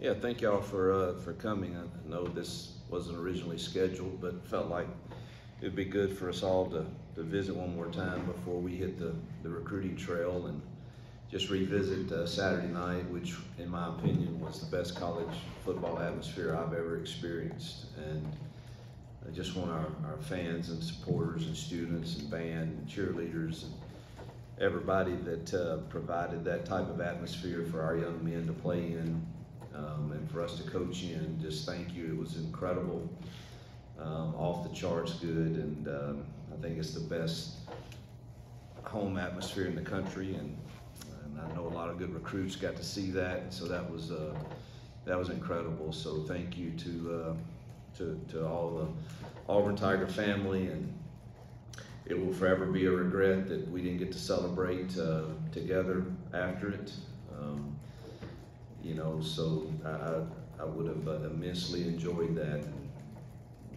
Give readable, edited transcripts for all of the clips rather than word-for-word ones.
Yeah, thank y'all for coming. I know this wasn't originally scheduled, but felt like it'd be good for us all to visit one more time before we hit the recruiting trail and just revisit Saturday night, which in my opinion was the best college football atmosphere I've ever experienced. And I just want our fans and supporters and students and band and cheerleaders and everybody that provided that type of atmosphere for our young men to play in and for us to coach in. Just thank you. It was incredible, off the charts good, and I think it's the best home atmosphere in the country, and I know a lot of good recruits got to see that, and so that was incredible. So thank you to all the Auburn Tiger family, and it will forever be a regret that we didn't get to celebrate together after it. You know, so I would have immensely enjoyed that. And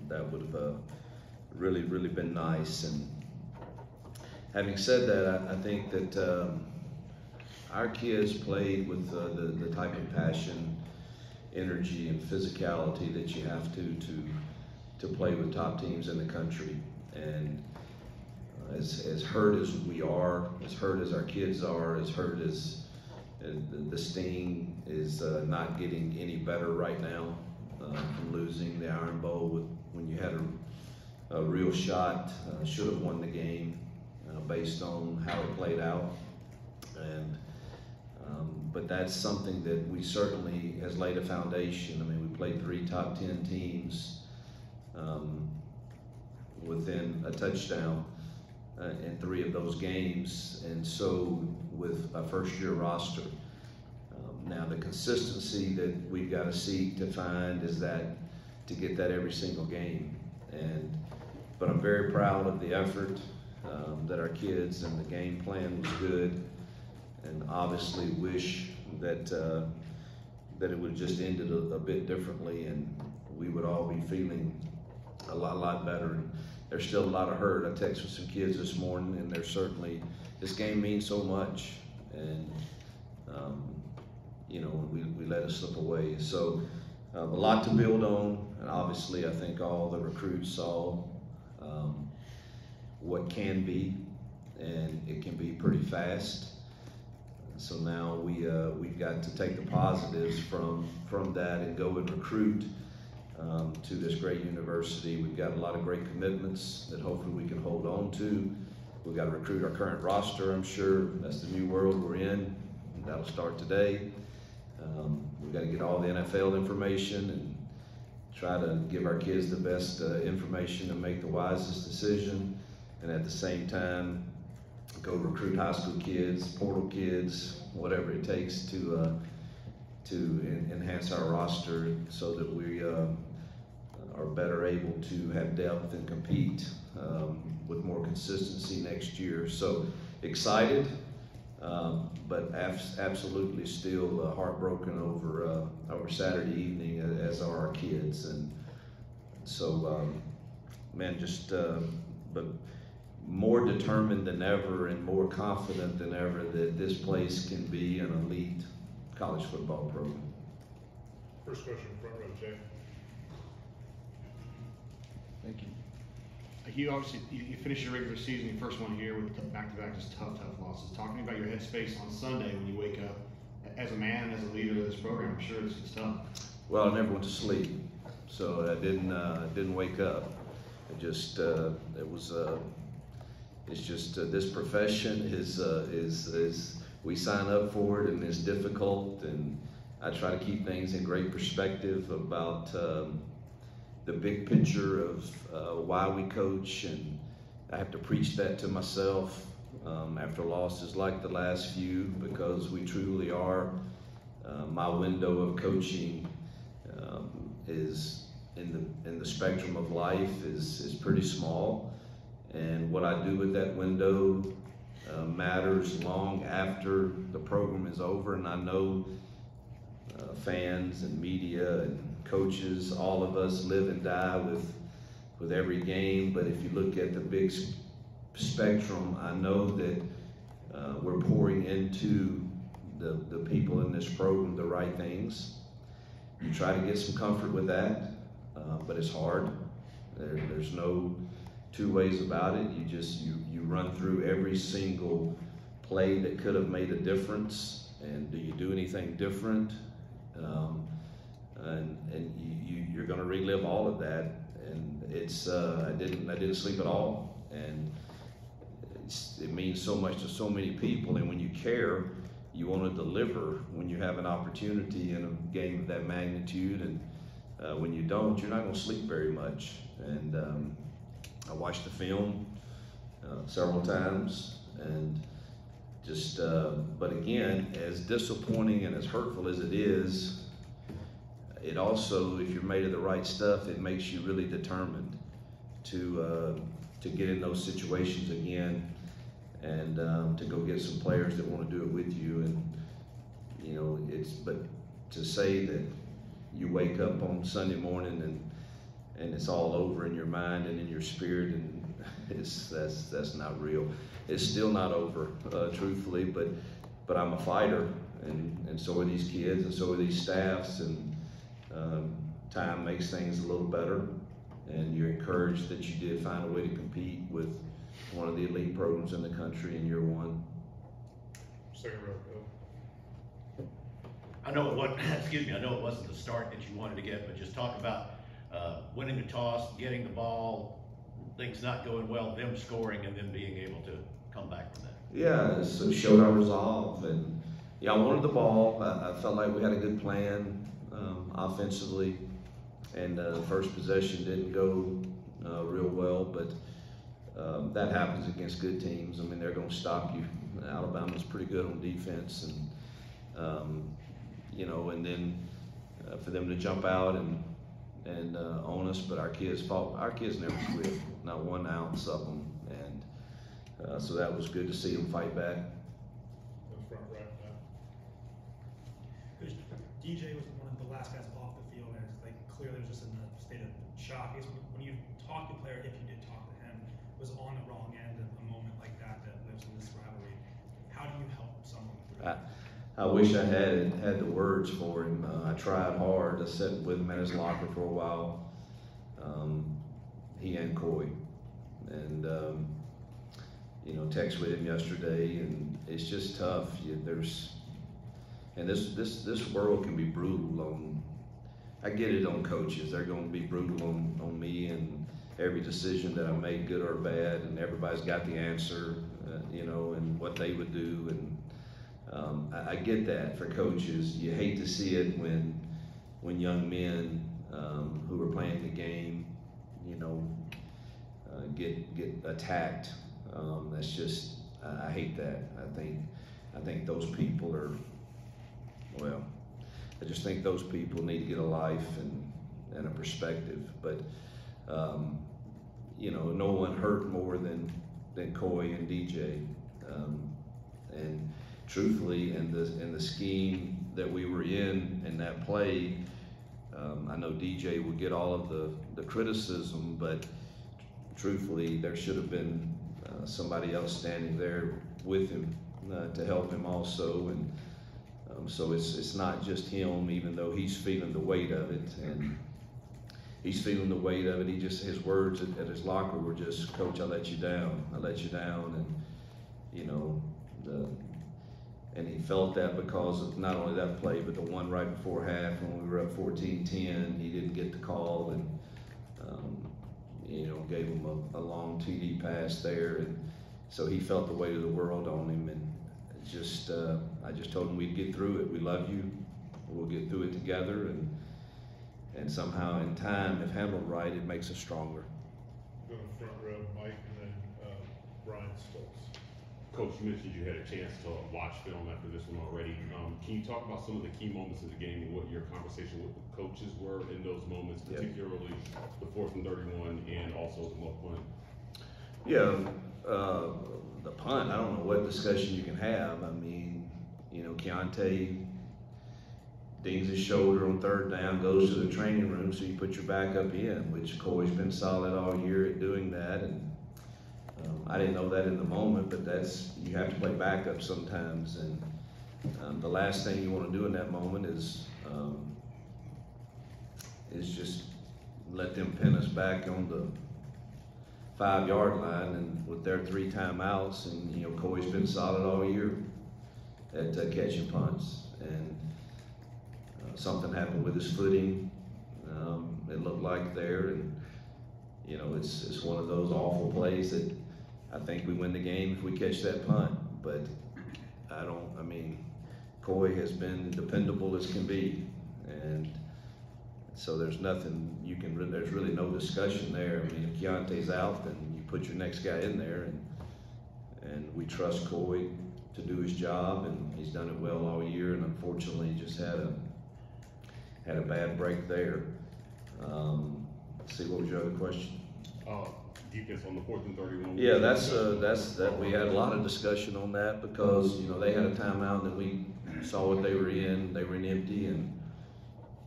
that would have really been nice. And having said that, I think that our kids played with the type of passion, energy, and physicality that you have to play with top teams in the country. And as hurt as we are, as hurt as our kids are, as hurt as the sting is not getting any better right now from losing the Iron Bowl when you had a real shot, should have won the game based on how it played out. And but that's something that we certainly has laid a foundation. I mean, we played 3 top 10 teams within a touchdown in 3 of those games, and so with a first-year roster. Now the consistency that we've got to seek to find is that to get that every single game. But I'm very proud of the effort that our kids, and the game plan was good, and obviously wish that it would have just ended a bit differently, and we would all be feeling a lot better. And there's still a lot of hurt. I texted with some kids this morning, and there's certainly, this game means so much, and you know, we let it slip away. So a lot to build on, and obviously I think all the recruits saw what can be, and it can be pretty fast. So now we've got to take the positives from that and go and recruit to this great university. We've got a lot of great commitments that hopefully we can hold on to. We've got to recruit our current roster, I'm sure. That's the new world we're in. That'll start today. We've got to get all the NFL information and try to give our kids the best information and make the wisest decision. And at the same time, go recruit high school kids, portal kids, whatever it takes to enhance our roster so that we are better able to have depth and compete with more consistency next year. So excited, but absolutely still heartbroken over Saturday evening, as are our kids. And so, man, just but more determined than ever and more confident than ever that this place can be an elite college football program. First question, front row, Jay. Thank you. Hugh, obviously, you finished your regular season, your first one here with back-to-back just tough losses. Talking about your headspace on Sunday when you wake up as a man and as a leader of this program, I'm sure it's tough. Well, I never went to sleep, so I didn't wake up. It just it's just this profession is we sign up for it, and it's difficult, and I try to keep things in great perspective about the big picture of why we coach, and I have to preach that to myself after losses like the last few, because we truly are. My window of coaching is in the spectrum of life is pretty small, and what I do with that window matters long after the program is over. And I know fans and media and coaches, all of us live and die with every game. But if you look at the big spectrum, I know that we're pouring into the people in this program the right things, you try to get some comfort with that, but it's hard. There's no two ways about it. You run through every single play that could have made a difference, and do you do anything different? You're going to relive all of that, and it's I didn't sleep at all, and it means so much to so many people. And when you care, you want to deliver when you have an opportunity in a game of that magnitude, and when you don't, you're not going to sleep very much. And I watched the film several times, and just but again, as disappointing and as hurtful as it is, it also, if you're made of the right stuff, it makes you really determined to get in those situations again, and to go get some players that want to do it with you. And you know, but to say that you wake up on Sunday morning and it's all over in your mind and in your spirit, and that's not real. It's still not over, truthfully, but I'm a fighter, and so are these kids, and so are these staffs, and time makes things a little better, and you're encouraged that you did find a way to compete with one of the elite programs in the country in year one. Second row, Bill. I know it wasn't, excuse me, I know it wasn't the start that you wanted to get, but just talk about winning the toss, getting the ball, things not going well, them scoring, and then being able to come back from that. Yeah, so showed our resolve, and yeah, I wanted the ball. I felt like we had a good plan offensively, and the first possession didn't go real well, but that happens against good teams. I mean, they're going to stop you. Alabama's pretty good on defense, and you know, and then for them to jump out and own us, but our kids never quit, not 1 ounce of them, and so that was good to see them fight back. In front right now. Coach, DJ was one of the last guys off the field, and it's like clearly was just in a state of shock. I guess when you talk to the player, if you did talk to him, was on the wrong end of a moment like that lives in this rivalry. How do you help someone through that? I wish I had the words for him. I tried hard. I sat with him in his locker for a while. He and Coy, and you know, text with him yesterday, and it's just tough. This world can be brutal on. I get it on coaches. They're going to be brutal on me and every decision that I make, good or bad, and everybody's got the answer, you know, and what they would do, and I get that for coaches. You hate to see it when young men who are playing the game, you know, get attacked. That's just, I hate that. I think those people are, well, I just think those people need to get a life and a perspective. But you know, no one hurt more than Coy and DJ, and truthfully, in the scheme that we were in that play, I know DJ would get all of the criticism, but truthfully, there should have been somebody else standing there with him to help him also, and so it's not just him, even though he's feeling the weight of it, and he's feeling the weight of it. His words at his locker were just, "Coach, I let you down. I let you down," and you know, and he felt that because of not only that play, but the one right before half when we were up 14-10, he didn't get the call, and you know, gave him a long TD pass there, and so he felt the weight of the world on him, and just I just told him we'd get through it. We love you. We'll get through it together, and somehow in time, if handled right, it makes us stronger. Go in the front row, Mike, and then Brian Stoltz. Coach, you mentioned you had a chance to watch film after this one already. Can you talk about some of the key moments of the game and what your conversation with the coaches were in those moments, particularly the 4th and 31 and also the muff punt? Yeah, the punt, I don't know what discussion you can have. I mean, you know, Keontae dings his shoulder on 3rd down, goes to the training room, so you put your backup in, which Coy's been solid all year at doing that, and I didn't know that in the moment, but you have to play backup sometimes, and the last thing you want to do in that moment is is just let them pin us back on the 5-yard line, and with their 3 timeouts, and you know, Coy's been solid all year at catching punts, and something happened with his footing. It looked like there, and you know, it's one of those awful plays that I think we win the game if we catch that punt. But I mean, Coy has been dependable as can be, and so there's nothing you can. There's really no discussion there. I mean, if Keontae's out, then you put your next guy in there, and we trust Coy to do his job, and he's done it well all year. And unfortunately, just had a bad break there. Let's see, what was your other question? Defense on the 4th and 31. Yeah, that's that. We had a lot of discussion on that because you know they had a timeout, and we saw what they were in. They were in empty, and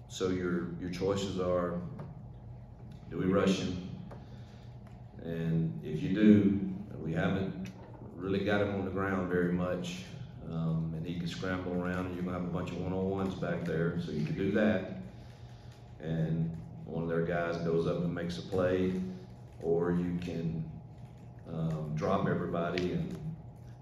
so your choices are: do we rush him? And if you do, we haven't really got him on the ground very much, and he can scramble around, and you're gonna have a bunch of one-on-ones back there, so you can do that. And one of their guys goes up and makes a play, or you can drop everybody and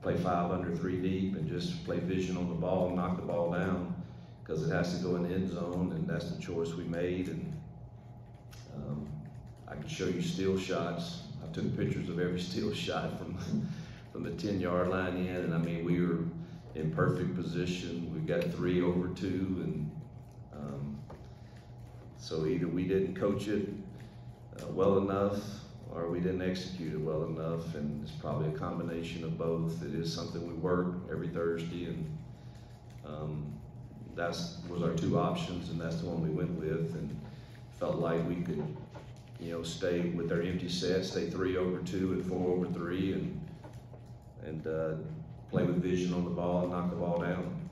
play 5 under 3 deep and just play vision on the ball and knock the ball down, because it has to go in the end zone, and that's the choice we made. And I can show you steal shots. I took pictures of every steal shot from the 10-yard line in, and I mean, we were in perfect position. We got 3 over 2, and so either we didn't coach it well enough, or we didn't execute it well enough, and it's probably a combination of both. It is something we work every Thursday, and that was our 2 options, and that's the one we went with, and felt like we could, you know, stay with our empty set, stay 3 over 2 and 4 over 3, and play with vision on the ball and knock the ball down.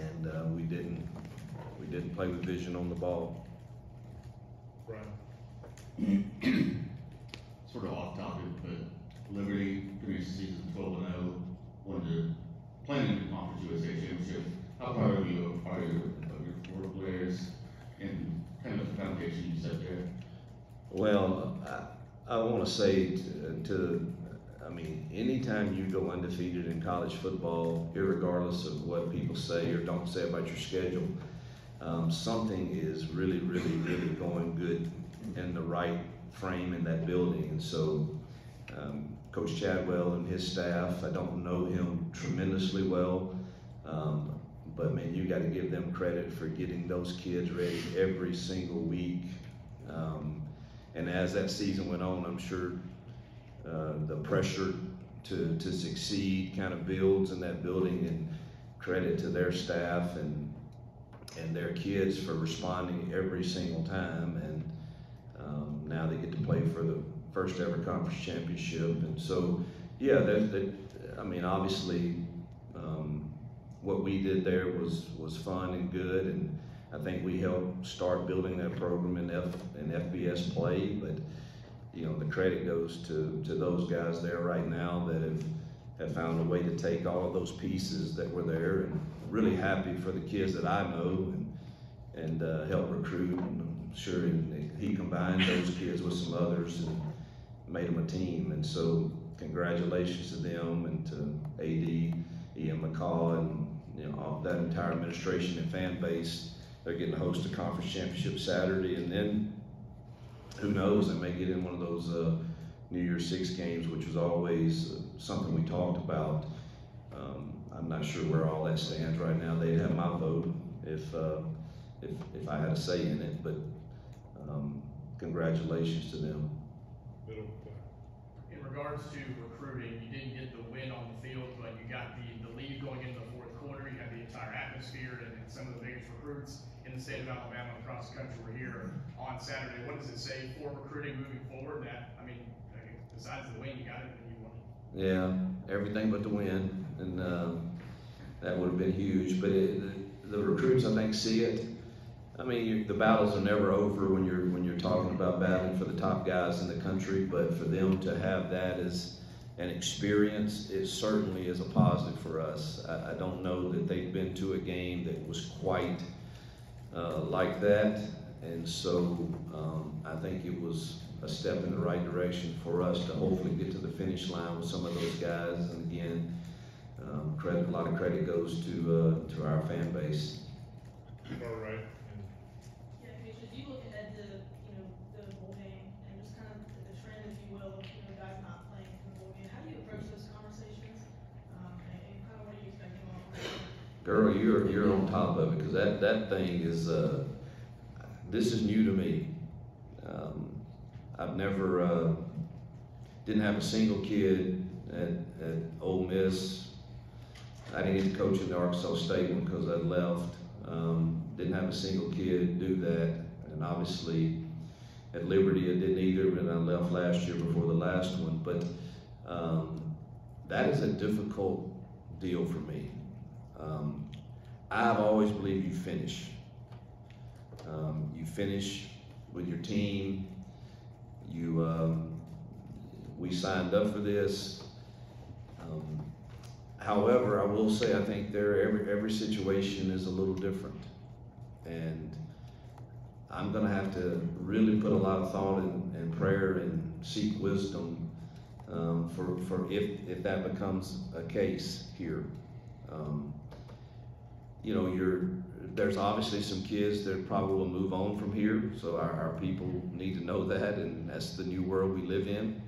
And we didn't play with vision on the ball. Brian? Sort of off topic, but Liberty finished the season 12-0, wanted to playing in the Conference USA Championship. How proud are you of your 4 players and kind of the foundation you set there? Well, I want to say I mean, anytime you go undefeated in college football, irregardless of what people say or don't say about your schedule, something is really, really, really going good in the right frame in that building. And so Coach Chadwell and his staff, I don't know him tremendously well, but man, you got to give them credit for getting those kids ready every single week. And as that season went on, I'm sure the pressure to succeed kind of builds in that building, and credit to their staff and their kids for responding every single time. And now they get to play for the first ever conference championship. And so, yeah, I mean, obviously, what we did there was fun and good, and I think we helped start building that program in FBS play. But you know, the credit goes to those guys there right now that have found a way to take all of those pieces that were there, and really happy for the kids that I know and help recruit. And I'm sure he combined those kids with some others and made them a team. And so congratulations to them and to AD, Ian McCaw, and you know, all that entire administration and fan base. They're getting to host a conference championship Saturday, and then who knows, they may get in one of those New Year's 6 games, which was always something we talked about. I'm not sure where all that stands right now. They'd have my vote if I had a say in it, but congratulations to them. In regards to recruiting, you didn't get the win on the field, but you got the lead going into the 4th quarter. You had the entire atmosphere, and some of the biggest recruits in the state of Alabama and across the country were here on Saturday. What does it say for recruiting moving forward? That, I mean, besides the win, you got everything you wanted. Yeah, everything but the win, and that would have been huge. But the recruits, I think, see it. I mean, the battles are never over when you're talking about battling for the top guys in the country. But for them to have that as an experience, it certainly is a positive for us. I don't know that they've been to a game that was quite like that. And so I think it was a step in the right direction for us to hopefully get to the finish line with some of those guys. And again, a lot of credit goes to our fan base. All right. Yeah, Coach, as you look ahead to, the bowl game and just kind of the trend, if you will, guys not playing in the bowl game, how do you approach those conversations? And kind of what are you expecting along the way? Girl, you're on top of it, because that thing is, this is new to me. I've never, didn't have a single kid at Ole Miss. I didn't get to coach in the Arkansas State one because I left. Didn't have a single kid do that, and obviously at Liberty I didn't either, and I left last year before the last one. But that is a difficult deal for me. I've always believed you finish. You finish with your team. We signed up for this. However, I will say I think every situation is a little different, and I'm going to have to really put a lot of thought and prayer and seek wisdom for if that becomes a case here. There's obviously some kids that probably will move on from here, so our people need to know that, and that's the new world we live in.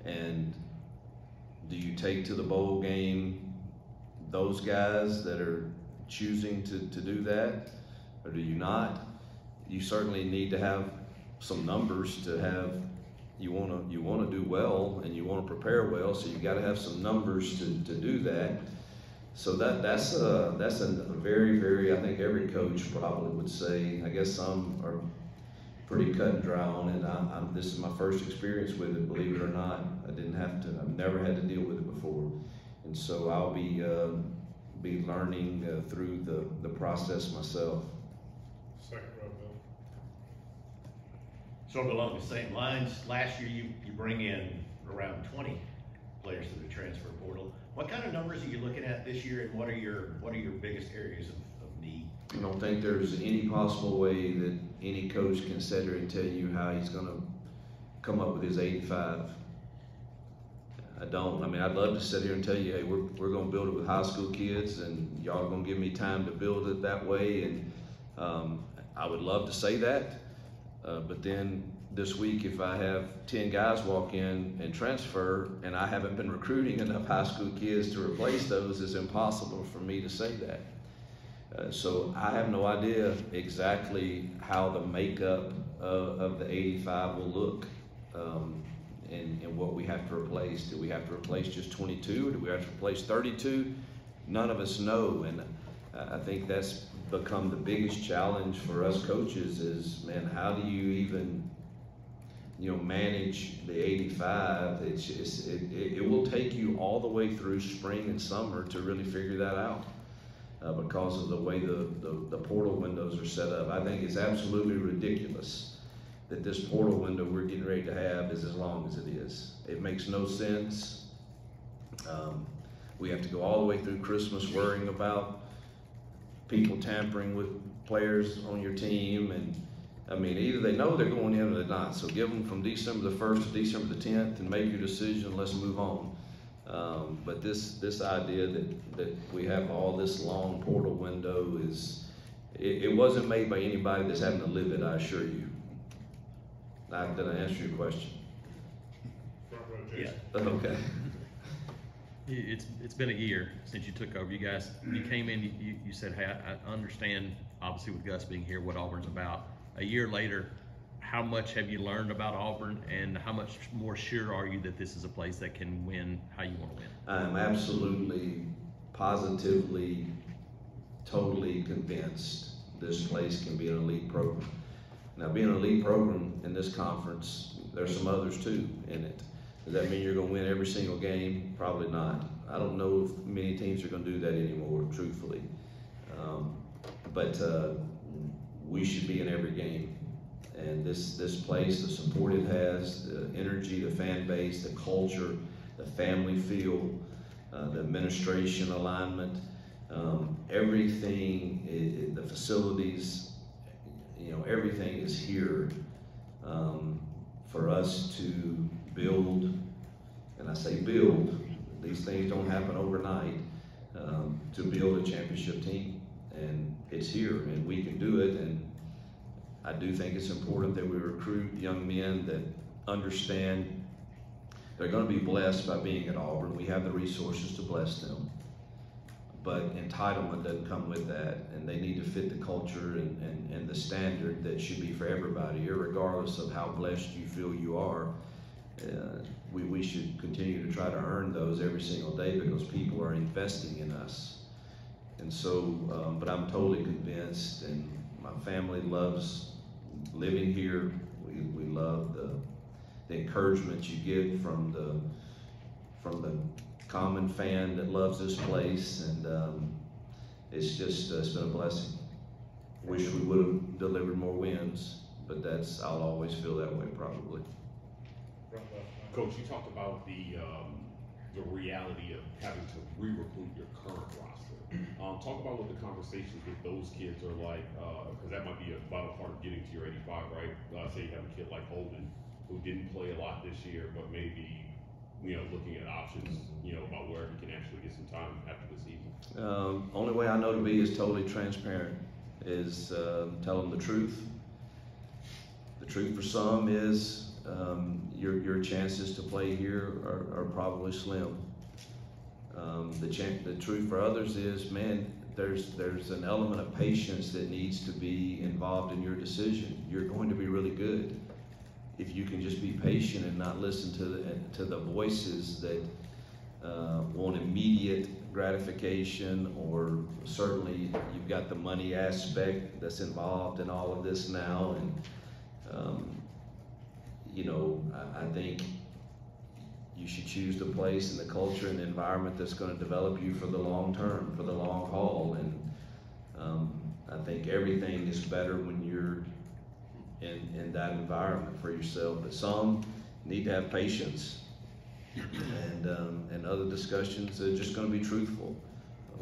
And do you take to the bowl game those guys that are choosing to do that, or do you not? You certainly need to have some numbers to have. You want to do well, and you want to prepare well, so you got to have some numbers to do that. So that's a very, very, I think every coach probably would say. I guess some are pretty cut and dry on it. This is my first experience with it, believe it or not. I've never had to deal with it before. And so I'll be learning through the process myself. Second row, Bill. Sort of along the same lines, last year you bring in around 20 players to the transfer portal. What kind of numbers are you looking at this year, and what are your biggest areas of need? I don't think there's any possible way that any coach can sit here and tell you how he's going to come up with his 85. I don't. I mean, I'd love to sit here and tell you, hey, we're going to build it with high school kids, and y'all are going to give me time to build it that way. And I would love to say that, but then this week, if I have 10 guys walk in and transfer, and I haven't been recruiting enough high school kids to replace those, it's impossible for me to say that. So I have no idea exactly how the makeup of the 85 will look, and what we have to replace. Do we have to replace just 22, or do we have to replace 32? None of us know, and I think that's become the biggest challenge for us coaches is, man, how do you even manage the 85? It will take you all the way through spring and summer to really figure that out, because of the way the portal windows are set up. I think it's absolutely ridiculous that this portal window we're getting ready to have is as long as it is. It makes no sense. We have to go all the way through Christmas worrying about people tampering with players on your team, and I mean, either they know they're going in or they're not. So give them from December the 1st to December the 10th and make your decision. Let's move on. But this idea that we have all this long portal window it wasn't made by anybody that's having to live it, I assure you. Did I answer your question? Front row, Jason. Yeah. Okay. It's been a year since you took over. You came in, you said, hey, I understand, obviously with Gus being here, what Auburn's about. A year later, how much have you learned about Auburn, and how much more sure are you that this is a place that can win how you want to win? I'm absolutely, positively, totally convinced this place can be an elite program. Now, being an elite program in this conference, there's some others too in it. Does that mean you're going to win every single game? Probably not. I don't know if many teams are going to do that anymore, truthfully. But we should be in every game. And this place, the support it has, the energy, the fan base, the culture, the family feel, the administration alignment, everything, the facilities, everything is here for us to build, and I say build, these things don't happen overnight, to build a championship team. And it's here, and we can do it. And I do think it's important that we recruit young men that understand they're going to be blessed by being at Auburn. We have the resources to bless them, but entitlement doesn't come with that, and they need to fit the culture and the standard that should be for everybody, regardless of how blessed you feel you are. We should continue to try to earn those every single day, because people are investing in us. And so, but I'm totally convinced, and my family loves living here. We love the encouragement you get from the common fan that loves this place, and it's just it's been a blessing. Wish we would have delivered more wins, but I'll always feel that way probably. Coach, you talked about the reality of having to re-recruit your current roster. Talk about what the conversations with those kids are like, because that might be a vital part of getting to your 85, right? Say you have a kid like Holden who didn't play a lot this year, but maybe, looking at options, about where he can actually get some time after the season. Only way I know to be is totally transparent, is tell them the truth. The truth for some is your chances to play here are probably slim. The truth for others is, man, there's an element of patience that needs to be involved in your decision. You're going to be really good if you can just be patient and not listen to the voices that want immediate gratification, or certainly you've got the money aspect that's involved in all of this now. And I think you should choose the place and the culture and the environment that's going to develop you for the long term, for the long haul. And I think everything is better when you're in that environment for yourself. But some need to have patience, and other discussions are just going to be truthful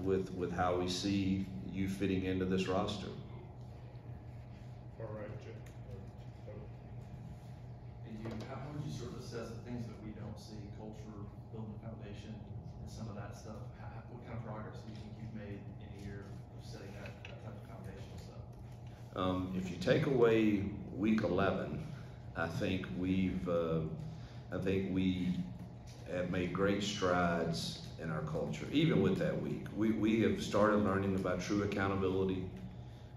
with how we see you fitting into this roster. All right, Jim. And how would you sort of assess the things that we don't see, culture, building a foundation, and some of that stuff? What kind of progress do you think you've made in a year of setting that type of foundational stuff? If you take away week 11, I think we have made great strides in our culture. Even with that week, we have started learning about true accountability,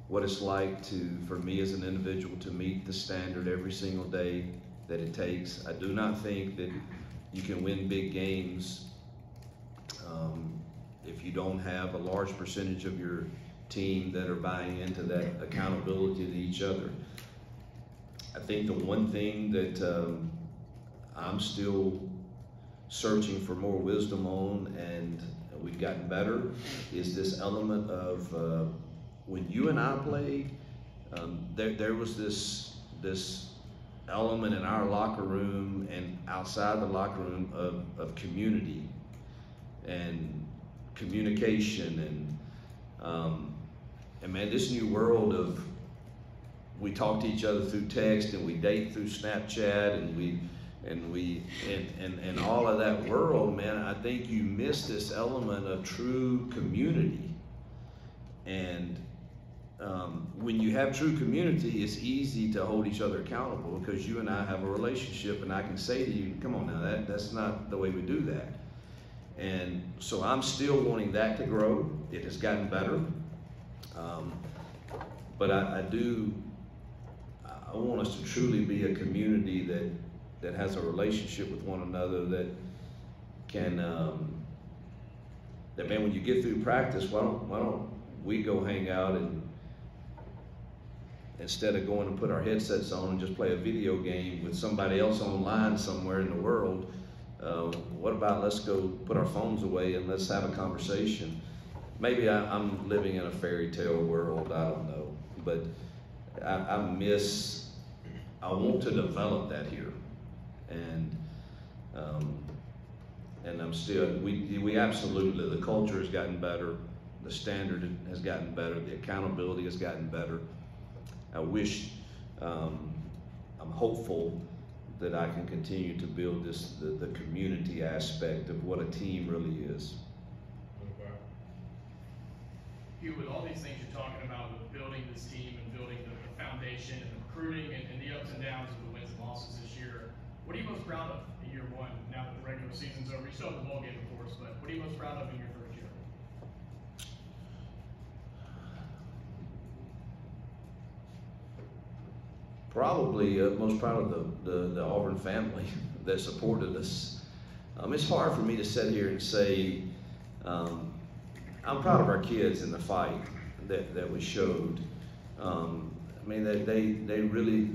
what it's like for me as an individual to meet the standard every single day that it takes. I do not think that you can win big games if you don't have a large percentage of your team that are buying into that accountability to each other. I think the one thing that I'm still searching for more wisdom on, and we've gotten better, is this element of when you and I played, there was this element in our locker room and outside the locker room of community and communication, and man, this new world of we talk to each other through text and we date through Snapchat and all of that world, man, I think you miss this element of true community. And when you have true community, it's easy to hold each other accountable, because you and I have a relationship, and I can say to you, come on now, that's not the way we do that. And so I'm still wanting that to grow. It has gotten better. But I want us to truly be a community that has a relationship with one another, that can, that man, when you get through practice, why don't we go hang out, and instead of going and put our headsets on and just play a video game with somebody else online somewhere in the world, what about let's go put our phones away and let's have a conversation. Maybe I'm living in a fairy tale world, I don't know, but I want to develop that here. And I'm still, we absolutely, the culture has gotten better, the standard has gotten better, the accountability has gotten better. I wish I'm hopeful that I can continue to build the community aspect of what a team really is. Hugh, with all these things you're talking about with building this team and building the foundation and the recruiting and the ups and downs of the wins and losses this year, what are you most proud of in year one now that the regular season's over? You still have the bowl game, of course, but what are you most proud of in your first year? Probably most proud of the Auburn family that supported us. It's hard for me to sit here and say, I'm proud of our kids in the fight that we showed. I mean, they really,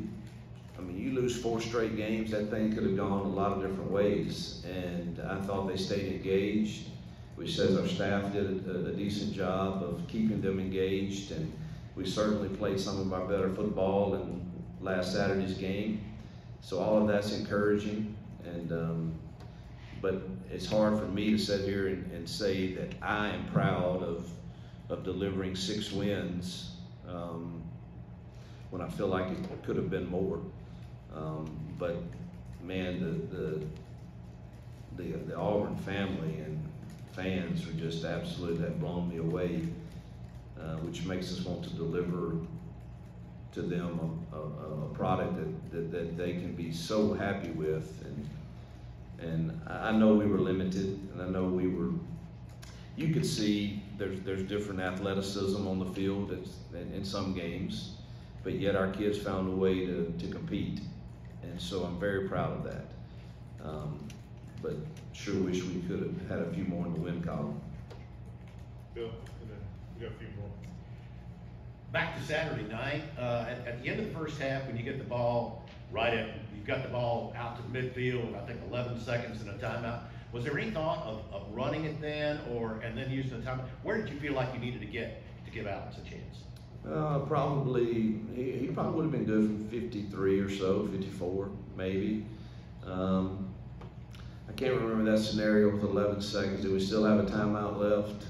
I mean, you lose 4 straight games, that thing could have gone a lot of different ways. And I thought they stayed engaged, which says our staff did a decent job of keeping them engaged. And we certainly played some of our better football in last Saturday's game. So all of that's encouraging. And but it's hard for me to sit here and say that I am proud of delivering 6 wins when I feel like it could have been more. But man, the Auburn family and fans are just absolutely, have blown me away, which makes us want to deliver to them a product that they can be so happy with. And I know we were limited, and I know we were, you could see there's different athleticism on the field in some games, but yet our kids found a way to compete. And so I'm very proud of that. But sure wish we could have had a few more in the win column. Bill, and then we got a few more. Back to Saturday night, at the end of the first half, when you get the ball you've got the ball out to midfield, I think 11 seconds in a timeout. Was there any thought of running it then, and then using the timeout? Where did you feel like you needed to get to give Alex a chance? Probably, he probably would have been good from 53 or so, 54 maybe. I can't remember that scenario with 11 seconds. Did we still have a timeout left?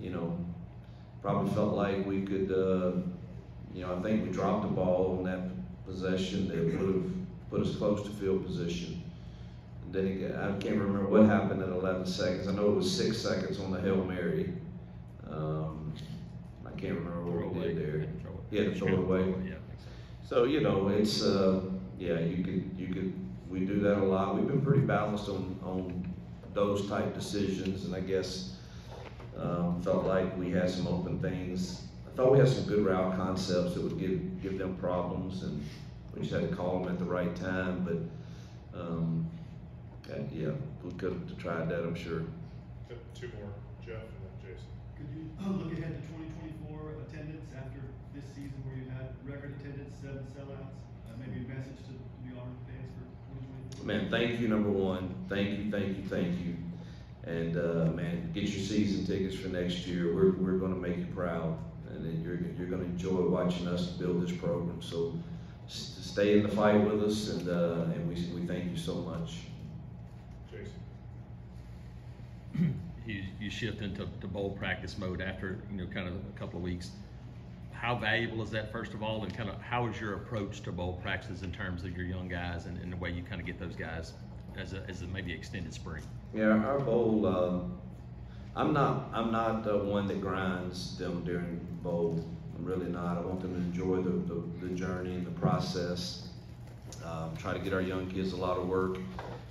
You know, probably felt like we could, you know, I think we dropped the ball on that possession that would have put us close to field position. And then again, I can't remember what happened at 11 seconds. I know it was 6 seconds on the Hail Mary. I can't remember what we did there. Yeah, throw it away. So, you know, it's, yeah, we do that a lot. We've been pretty balanced on those type decisions, and I guess felt like we had some open things. I thought we had some good route concepts that would give them problems, and we just had to call them at the right time. But yeah, we could have tried that, I'm sure. Got 2 more, Jeff and then Jason. Could you look ahead to 2024 attendance after this season where you had record attendance, 7 sellouts? Maybe a message to the Auburn fans for 2024? Man, thank you, number one. Thank you. And man, get your season tickets for next year. We're going to make you proud, and then you're going to enjoy watching us build this program. So stay in the fight with us, and we thank you so much. Jason. You shift into bowl practice mode after, you know, kind of a couple of weeks. How valuable is that, first of all, and kind of how is your approach to bowl practices in terms of your young guys and the way you kind of get those guys as a maybe extended spring? Yeah, our bowl. I'm not one that grinds them during bowl. I'm really not. I want them to enjoy the journey and the process. Try to get our young kids a lot of work.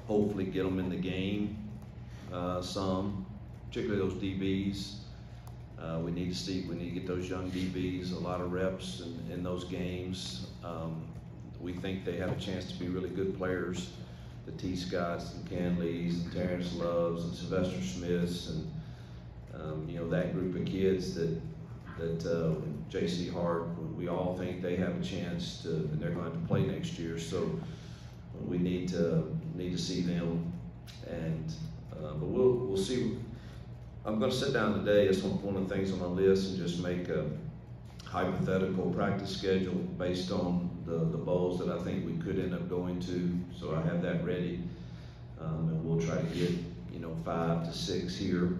Hopefully, get them in the game some, particularly those DBs. We need to get those young DBs a lot of reps in those games. We think they have a chance to be really good players. The T. Scotts and Canleys and Terrence Loves and Sylvester Smiths and you know, that group of kids that J.C. Hart. We all think they have a chance to, and they're going to have to play next year. So we need to see them, and but we'll see. I'm going to sit down today. It's one of the things on my list, and just make a hypothetical practice schedule based on the bowls that I think we could end up going to. So I have that ready, and we'll try to get, you know, 5 to 6 here,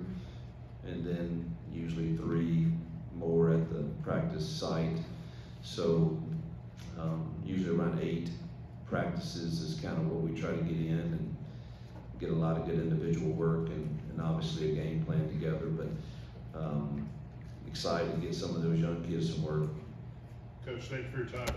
and then usually 3 more at the practice site. So usually around 8 practices is kind of what we try to get in and get a lot of good individual work and obviously a game plan together. But excited to get some of those young kids some work. Coach, thank you for your time.